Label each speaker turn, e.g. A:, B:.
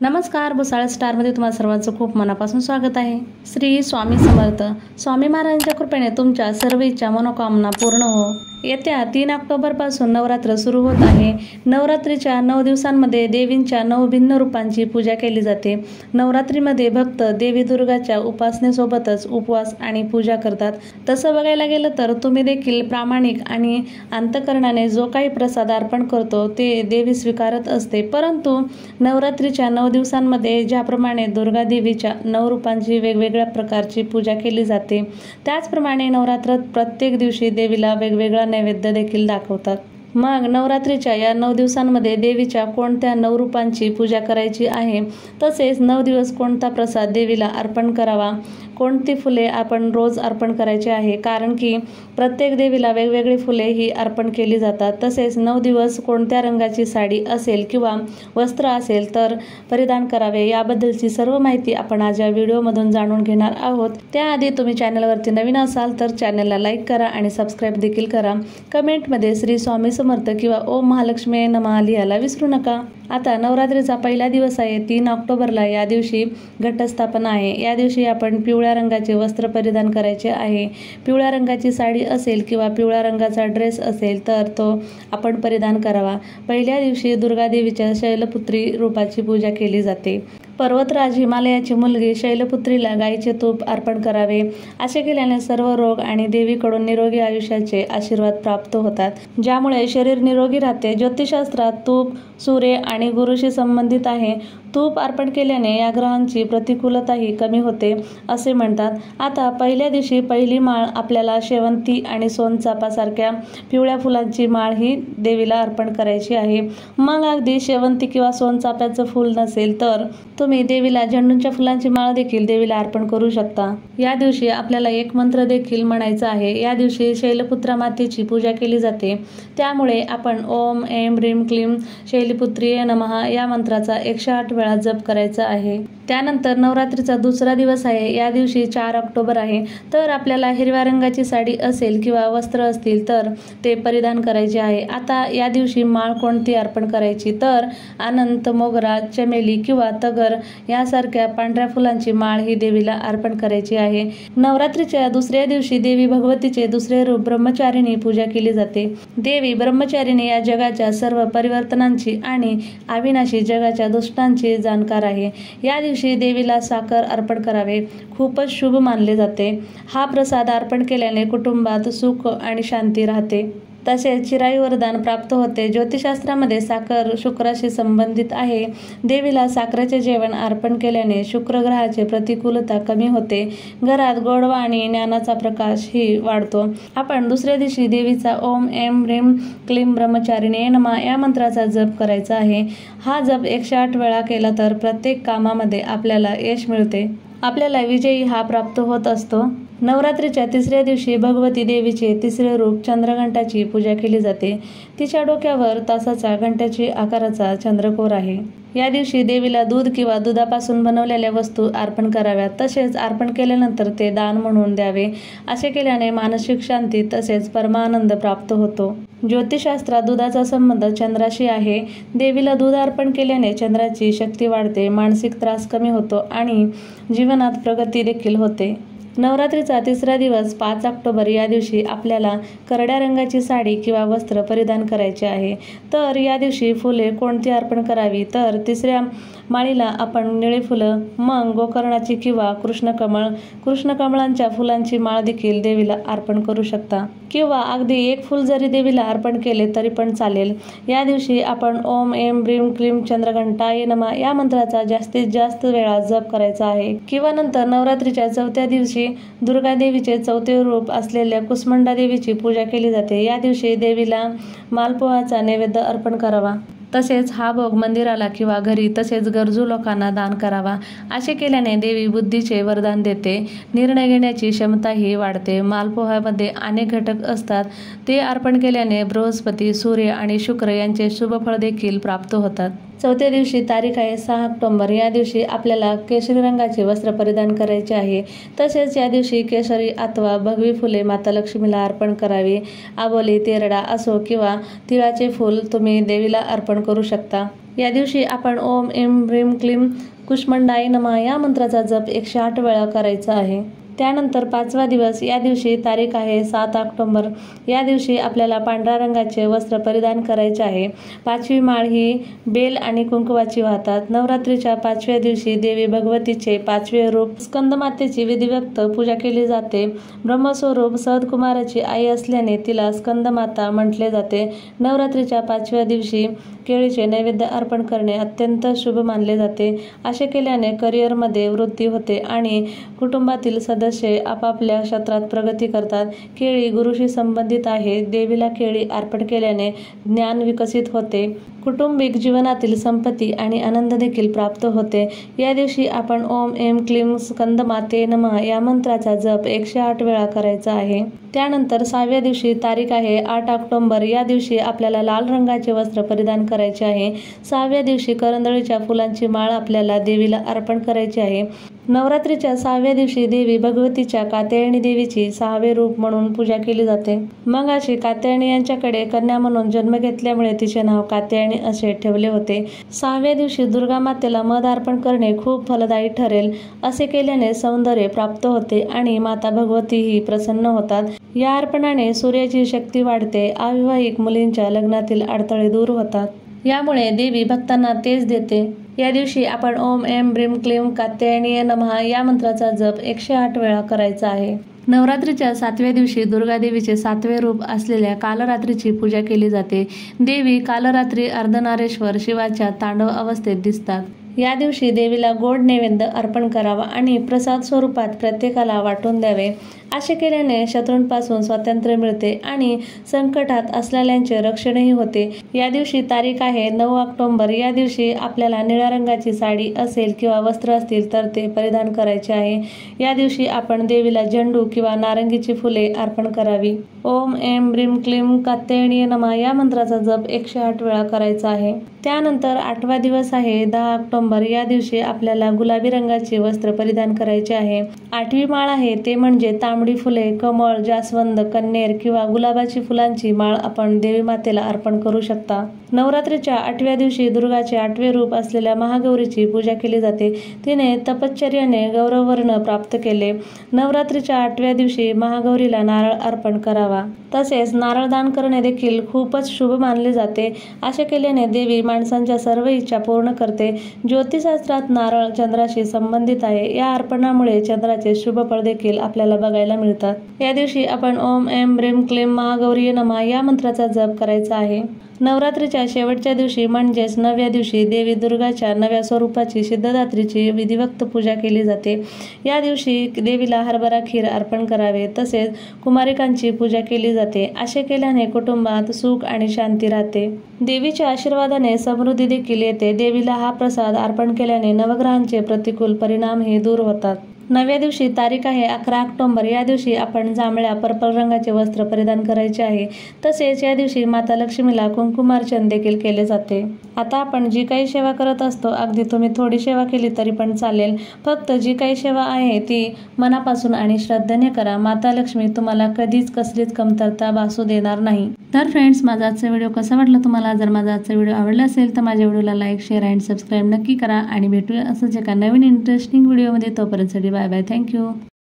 A: नमस्कार, भुसाळ स्टारमध्ये तुम्हाला सर्वांचं खूप मनापासून स्वागत आहे। श्री स्वामी समर्थ। स्वामी महाराजांच्या कृपेने तुमच्या सर्व इच्छा मनोकामना पूर्ण हो। येत्या 3 ऑक्टोबरपासून नवरात्र सुरू होत आहे। नवरात्रीच्या 9 दिवसांमध्ये देवींच्या 9 भिन्न रूपांची पूजा केली जाते। नवरात्रीमध्ये भक्त देवी दुर्गाच्या उपासनेसोबतच उपवास आणि पूजा करतात। तसं बघायला गेलं तर तुम्ही देखील प्रामाणिक आणि अंतःकरणाने जो काही प्रसाद अर्पण करतो ते देवी स्वीकारत असते। परंतु नवरात्रीच्या 9 दिवसांमध्ये ज्याप्रमाणे दुर्गा देवीच्या 9 रूपांची वेगवेगळ्या प्रकारची पूजा केली जाते, त्याचप्रमाणे नवरात्रात प्रत्येक दिवशी देवीला वेगवेगळा नैवेद्य देखील दाखवतात। मग नवरात्रीच्या या 9 दिवसांमध्ये देवीच्या कोणत्या 9 रूपांची पूजा करायची आहे, तसेच 9 दिवस कोणता प्रसाद देवीला अर्पण करावा, कोणती फुले आपण रोज अर्पण करायची आहे, कारण की प्रत्येक देवीला वेगवेगळी फुले ही अर्पण केली जातात। तसेच 9 दिवस कोणत्या रंगाची साडी असेल किंवा वस्त्र असेल तर परिधान करावे, याबद्दलची सर्व माहिती आपण आज या व्हिडिओमधून जाणून घेणार आहोत। त्याआधी तुम्ही चॅनलवरती नवीन असाल तर चॅनलला लाईक करा आणि सबस्क्राईब देखील करा। कमेंटमध्ये श्री स्वामी समर्थ किंवा ओम महालक्ष्मी नमः लिहायला विसरू नका। आता नवरात्रीचा पहिला दिवस आहे 3 ऑक्टोबरला। या दिवशी घटस्थापना आहे। या दिवशी आपण पिवळ्या रंगाचे वस्त्र परिधान करायचे आहे। पिवळ्या रंगाची साडी असेल किंवा पिवळ्या रंगाचा ड्रेस असेल तर तो आपण परिधान करावा। पहिल्या दिवशी दुर्गा देवीच्या शैलपुत्री रूपाची पूजा केली जाते। पर्वतराज हिमालयाची मुलगी शैलपुत्रीला गायीचे तूप अर्पण करावे। असे केल्याने सर्व रोग आणि देवीकडून निरोगी आयुष्याचे आशीर्वाद प्राप्त होतात, ज्यामुळे शरीर निरोगी राहते। ज्योतिषशास्त्रात तूप सूर्य आणि गुरुशी संबंधित आहे। तूप अर्पण केल्याने या ग्रहांची प्रतिकूलताही कमी होते असे म्हणतात। आता पहिल्या दिवशी पहिली माळ आपल्याला शेवंती आणि सोनचाफासारख्या पिवळ्या फुलांची माळ ही देवीला अर्पण करायची आहे। मग अगदी शेवंती किंवा सोनचाफ्याचं फूल नसेल तर तुम्ही देवीला झेंडूच्या फुलांची माळ देखील देवीला अर्पण करू शकता। या दिवशी आपल्याला एक मंत्र देखील म्हणायचा आहे। या दिवशी शैलपुत्रा मातेची पूजा केली जाते, त्यामुळे आपण ओम ऐं ह्रीं क्लीं शैलपुत्रिये नमः या मंत्राचा 108 वेळा जप करायचा आहे। त्यानंतर नवरात्रीचा दुसरा दिवस आहे। या दिवशी 4 ऑक्टोबर आहे। तर आपल्याला हिरव्या रंगाची साडी असेल किंवा वस्त्र असतील तर ते परिधान करायचे आहे। आता या दिवशी माळ कोणती अर्पण करायची तर अनंत, मोगरा, चमेली किंवा तगर यासारख्या पांढऱ्या फुलांची माळ ही देवीला अर्पण करायची आहे। नवरात्रीच्या दुसऱ्या दिवशी देवी भगवतीचे दुसरे रूप ब्रह्मचारिणी पूजा केली जाते। देवी ब्रह्मचारिणी या जगाच्या सर्व परिवर्तनांची आणि अविनाशी जगाच्या दुष्टांची जाणकार आहे। या दिवशी देवीला साखर अर्पण करावे, खूपच शुभ मानले जाते। हा प्रसाद अर्पण केल्याने कुटुंबात सुख आणि शांती राहते। तसेच चिरायू वरदान प्राप्त होते। ज्योतिषशास्त्रामध्ये साखर शुक्राशी संबंधित आहे। देवीला साखरेचे जेवण अर्पण केल्याने शुक्र ग्रहाची प्रतिकूलता कमी होते, घरात गोडवा आणि ज्ञानाचा प्रकाश ही वाढतो। आपण दुसऱ्या दिवशी देवीचा ओम ऐं ह्रीं क्लीं ब्रह्मचारिणी नमः या मंत्राचा जप करायचा आहे। हा जप 108 वेळा केला तर प्रत्येक कामामध्ये आपल्याला यश मिळते, आपल्याला विजयी हा प्राप्त होत असतो। नवरात्रीच्या तिसऱ्या दिवशी भगवती देवीचे तिसरे रूप चंद्रघंटाची पूजा केली जाते। तिच्या डोक्यावर तासाचा घंटाची आकाराचा चंद्रकोर आहे। या दिवशी देवीला दूध किंवा दुधापासून बनवलेल्या वस्तू अर्पण कराव्यात। तसेच अर्पण केल्यानंतर ते दान म्हणून द्यावे। असे केल्याने मानसिक शांती तसेच परमानंद प्राप्त होतो। ज्योतिषशास्त्रात दुधाचा संबंध चंद्राशी आहे। देवीला दूध अर्पण केल्याने चंद्राची शक्ती वाढते, मानसिक त्रास कमी होतो आणि जीवनात प्रगती देखील होते। नवरात्रीचा तिसरा दिवस 5 ऑक्टोबर। या दिवशी आपल्याला करड्या रंगाची साडी किंवा वस्त्र परिधान करायचे आहे। तर या दिवशी फुले कोणती अर्पण करावी तर तिसऱ्या माळीला आपण निळी फुलं, मग गोकर्णाची किंवा कृष्णकमळांच्या फुलांची माळ देखील देवीला अर्पण करू शकता, किंवा अगदी एक फूल जरी देवीला अर्पण केले तरी पण चालेल। या दिवशी आपण ओम ऐं ह्रीं क्लीं चंद्रघंटाय नमः या मंत्राचा जास्तीत जास्त वेळा जप करायचा आहे। किंवा नंतर नवरात्रीच्या चौथ्या दिवशी दुर्गा देवीचे चौथे रूप असलेल्या कुसमुंडा देवीची पूजा केली जाते। या दिवशी देवीला मालपोहाचा नैवेद्य अर्पण करावा। तसेच हा भोग मंदिराला किंवा घरी तसेच गरजू लोकांना दान करावा। असे केल्याने देवी बुद्धीचे वरदान देते, निर्णय घेण्याची क्षमताही वाढते। मालपोह्यामध्ये अनेक घटक असतात, ते अर्पण केल्याने बृहस्पती, सूर्य आणि शुक्र यांचे शुभ फळ देखील प्राप्त होतात। चौथ्या दिवशी तारीख आहे 6 ऑक्टोबर। या दिवशी आपल्याला केशरी रंगाचे वस्त्र परिधान करायचे आहे। तसेच या दिवशी केशरी अथवा भगवी फुले माता लक्ष्मीला अर्पण करावी। आबोली, तेरडा असो किंवा तिळाचे फूल तुम्ही देवीला अर्पण करू शकता। या दिवशी आपण ओम ऐं ह्रीं क्लीं कुष्मांडाय नमः या मंत्राचा जप 108 वेळा करायचा आहे। त्यानंतर 5वा दिवस, या दिवशी तारीख आहे 7 ऑक्टोबर। या दिवशी आपल्याला पांढऱ्या रंगाचे वस्त्र परिधान करायचे आहे। 5वी माळ ही बेल आणि कुंकवाची वाहतात। नवरात्रीच्या 5व्या दिवशी देवी भगवतीचे 5वे रूप स्कंदमातेची विधिवत पूजा केली जाते। ब्रह्मस्वरूप सनत्कुमाराची आई असल्याने तिला स्कंदमाता म्हटले जाते। नवरात्रीच्या 5व्या दिवशी केळीचे नैवेद्य अर्पण करणे अत्यंत शुभ मानले जाते। असे केल्याने करिअरमध्ये वृद्धी होते आणि कुटुंबातील सदस्य आपापल्या क्षेत्रात प्रगती करतात। केळी गुरुशी संबंधित आहे। देवीला केळी अर्पण केल्याने ज्ञान विकसित होते, कौटुंबिक जीवनातील संपत्ती आणि आनंद देखील प्राप्त होते। या दिवशी आपण ओम ऐं क्लीं स्कंदमाते नमः या मंत्राचा जप 108 वेळा करायचा आहे। त्यानंतर 6व्या दिवशी तारीख आहे 8 ऑक्टोबर। या दिवशी आपल्याला लाल रंगाचे वस्त्र परिधान करायचे आहे। 6व्या दिवशी करंदळीच्या फुलांची माळ आपल्याला देवीला अर्पण करायची आहे। नवरात्रीच्या 6व्या दिवशी देवी भगवतीच्या कात्यायनी देवीची 6वे रूप म्हणून पूजा केली जाते। मग अशी कात्यायनी यांच्याकडे कन्या म्हणून जन्म घेतल्यामुळे तिचे नाव कात्यायनी असे ठेवले होते। 6व्या दिवशी दुर्गा मातेला मध अर्पण करणे खूप फलदायी ठरेल। असे केल्याने सौंदर्य प्राप्त होते आणि माता भगवतीही प्रसन्न होतात। या अर्पणाने सूर्याची शक्ती वाढते, अविवाहित मुलींच्या लग्नातील अडथळे दूर होतात। यामुळे देवी भक्तांना तेज देते। या दिवशी आपण ओम ऐं ह्रीं क्लीं कात्यायनीये नमः या मंत्राचा जप 108 वेळा करायचा आहे। नवरात्रीच्या 7व्या दिवशी दुर्गा देवीचे 7वे रूप असलेल्या कालरात्रीची पूजा केली जाते। देवी कालरात्री अर्धनारेश्वर शिवाच्या तांडव अवस्थेत दिसतात। या दिवशी देवीला गोड नैवेद्य अर्पण करावा आणि प्रसाद स्वरूपात प्रत्येकाला वाटून द्यावे। असे केल्याने शत्रूंपासून स्वातंत्र्य मिळते आणि संकटात असलेल्यांचे रक्षणही होते। या दिवशी तारीख आहे 9 ऑक्टोबर। या दिवशी आपल्याला निळ्या रंगाची साडी असेल किंवा वस्त्र असतील तर ते परिधान करायचे आहे। या दिवशी आपण देवीला झेंडू किंवा नारंगीची फुले अर्पण करावी। ओम ऐं ह्रीं क्लीं कात्यायनीये नमः या मंत्राचा जप 108 वेळा करायचा आहे। त्यानंतर 8वा दिवस आहे 10 ऑक्टोबर। या दिवशी आपल्याला गुलाबी रंगाचे वस्त्र परिधान करायचे आहे। 8वी माळ आहे ते म्हणजे तांबडी फुले, कमळ, जास्वंद, कन्हेर किंवा गुलाबाची फुलांची माळ आपण देवी मातेला अर्पण करू शकता। नवरात्रीच्या 8व्या दिवशी दुर्गाचे 8वे रूप असलेल्या महागौरीची पूजा केली जाते। तिने तपश्चर्याने गौरवर्ण प्राप्त केले। नवरात्रीच्या 8व्या दिवशी महागौरीला नारळ अर्पण करावा। तसेच नारळ दान करणे देखील खूपच शुभ मानले जाते। असे केल्याने देवी माणसांच्या सर्व इच्छा पूर्ण करते। ज्योतिषशास्त्रात नारळ चंद्राशी संबंधित आहे। या अर्पणामुळे चंद्राचे शुभ फळ देखील आपल्याला बघायला मिळतात। या दिवशी आपण ओम ऐं ह्रीं क्लीं महागौरीये नमः या मंत्राचा जप करायचा आहे। नवरात्रीच्या शेवटच्या दिवशी म्हणजेच 9व्या दिवशी देवी दुर्गाच्या 9व्या स्वरूपाची सिद्धदात्रीची विधिवत पूजा केली जाते। या दिवशी देवीला हरभरा खीर अर्पण करावे। तसेच कुमारिकांची पूजा केली जाते। असे केल्याने कुटुंबात सुख आणि शांती राहते। देवीच्या आशीर्वादाने समृद्धी देखील येते। देवीला हा प्रसाद अर्पण केल्याने नवग्रहांचे प्रतिकूल परिणामही दूर होतात। 9व्या दिवशी तारीख आहे 11 ऑक्टोबर। या दिवशी आपण जांभळ्या पर्पल रंगाचे वस्त्र परिधान करायचे आहे। तसेच या दिवशी माता लक्ष्मीला कुंकुमार्चन देखील केले जाते। आता आपण जी काही सेवा करत असतो, अगदी तुम्ही थोडी सेवा केली तरी पण चालेल, फक्त जी काही सेवा आहे ती मनापासून आणि श्रद्धेने करा। माता लक्ष्मी तुम्हाला कधीच कसलीच कमतरता भासू देणार नाही। तर फ्रेंड्स, माझा आजचा व्हिडिओ कसा वाटला तुम्हाला? जर माझा आजचा व्हिडिओ आवडला असेल तर माझ्या व्हिडिओला लाईक, शेअर आणि सबस्क्राईब नक्की करा आणि भेटूया असंच एका नवीन इंटरेस्टिंग व्हिडिओमध्ये। तोपर्यंत बाय बाय, थँक्यू।